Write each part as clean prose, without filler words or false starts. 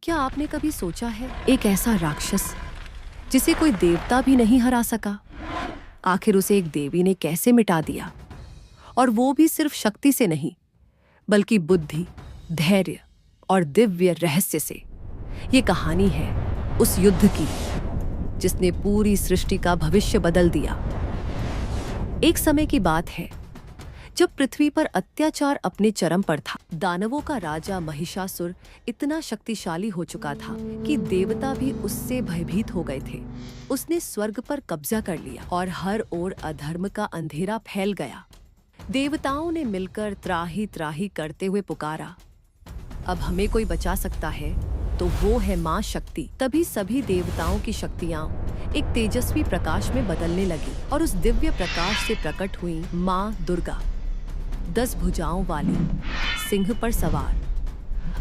क्या आपने कभी सोचा है एक ऐसा राक्षस जिसे कोई देवता भी नहीं हरा सका, आखिर उसे एक देवी ने कैसे मिटा दिया? और वो भी सिर्फ शक्ति से नहीं, बल्कि बुद्धि, धैर्य और दिव्य रहस्य से। ये कहानी है उस युद्ध की जिसने पूरी सृष्टि का भविष्य बदल दिया। एक समय की बात है जब पृथ्वी पर अत्याचार अपने चरम पर था। दानवों का राजा महिषासुर इतना शक्तिशाली हो चुका था कि देवता भी उससे भयभीत हो गए थे। उसने स्वर्ग पर कब्जा कर लिया और हर ओर अधर्म का अंधेरा फैल गया। देवताओं ने मिलकर त्राही त्राही करते हुए पुकारा, अब हमें कोई बचा सकता है तो वो है माँ शक्ति। तभी सभी देवताओं की शक्तियाँ एक तेजस्वी प्रकाश में बदलने लगी और उस दिव्य प्रकाश से प्रकट हुई माँ दुर्गा, 10 भुजाओं वाली, सिंह पर सवार,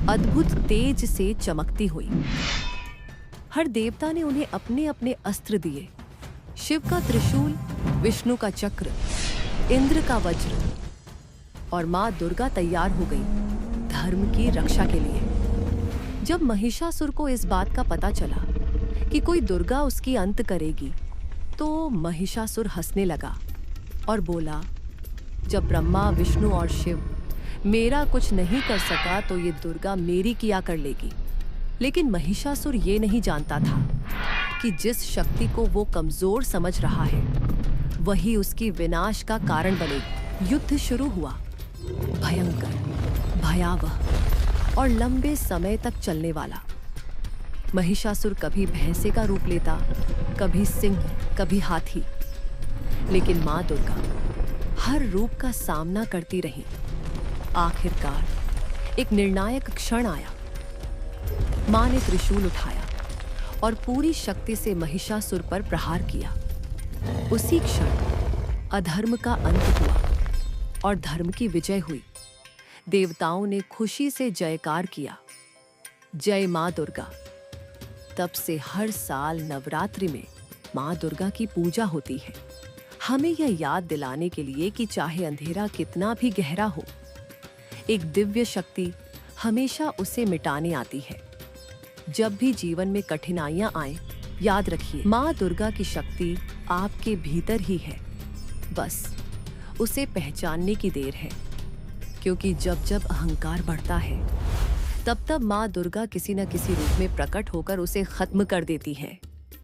अद्भुत तेज से चमकती हुई। हर देवता ने उन्हें अपने अपने अस्त्र दिए। शिव का त्रिशूल, विष्णु का चक्र, इंद्र का वज्र, और माँ दुर्गा तैयार हो गई धर्म की रक्षा के लिए। जब महिषासुर को इस बात का पता चला कि कोई दुर्गा उसकी अंत करेगी, तो महिषासुर हंसने लगा और बोला, जब ब्रह्मा, विष्णु और शिव मेरा कुछ नहीं कर सका तो ये दुर्गा मेरी किया कर लेगी। लेकिन महिषासुर ये नहीं जानता था कि जिस शक्ति को वो कमजोर समझ रहा है वही उसकी विनाश का कारण बनेगी। युद्ध शुरू हुआ, भयंकर, भयावह और लंबे समय तक चलने वाला। महिषासुर कभी भैंसे का रूप लेता, कभी सिंह, कभी हाथी, लेकिन माँ दुर्गा हर रूप का सामना करती रही। आखिरकार एक निर्णायक क्षण आया। माँ ने त्रिशूल उठाया और पूरी शक्ति से महिषासुर पर प्रहार किया। उसी क्षण अधर्म का अंत हुआ और धर्म की विजय हुई। देवताओं ने खुशी से जयकार किया, जय माँ दुर्गा। तब से हर साल नवरात्रि में माँ दुर्गा की पूजा होती है, हमें यह याद दिलाने के लिए कि चाहे अंधेरा कितना भी गहरा हो, एक दिव्य शक्ति हमेशा उसे मिटाने आती है। जब भी जीवन में कठिनाइयां आए, याद रखिए माँ दुर्गा की शक्ति आपके भीतर ही है। बस उसे पहचानने की देर है, क्योंकि जब जब अहंकार बढ़ता है तब तब माँ दुर्गा किसी न किसी रूप में प्रकट होकर उसे खत्म कर देती है।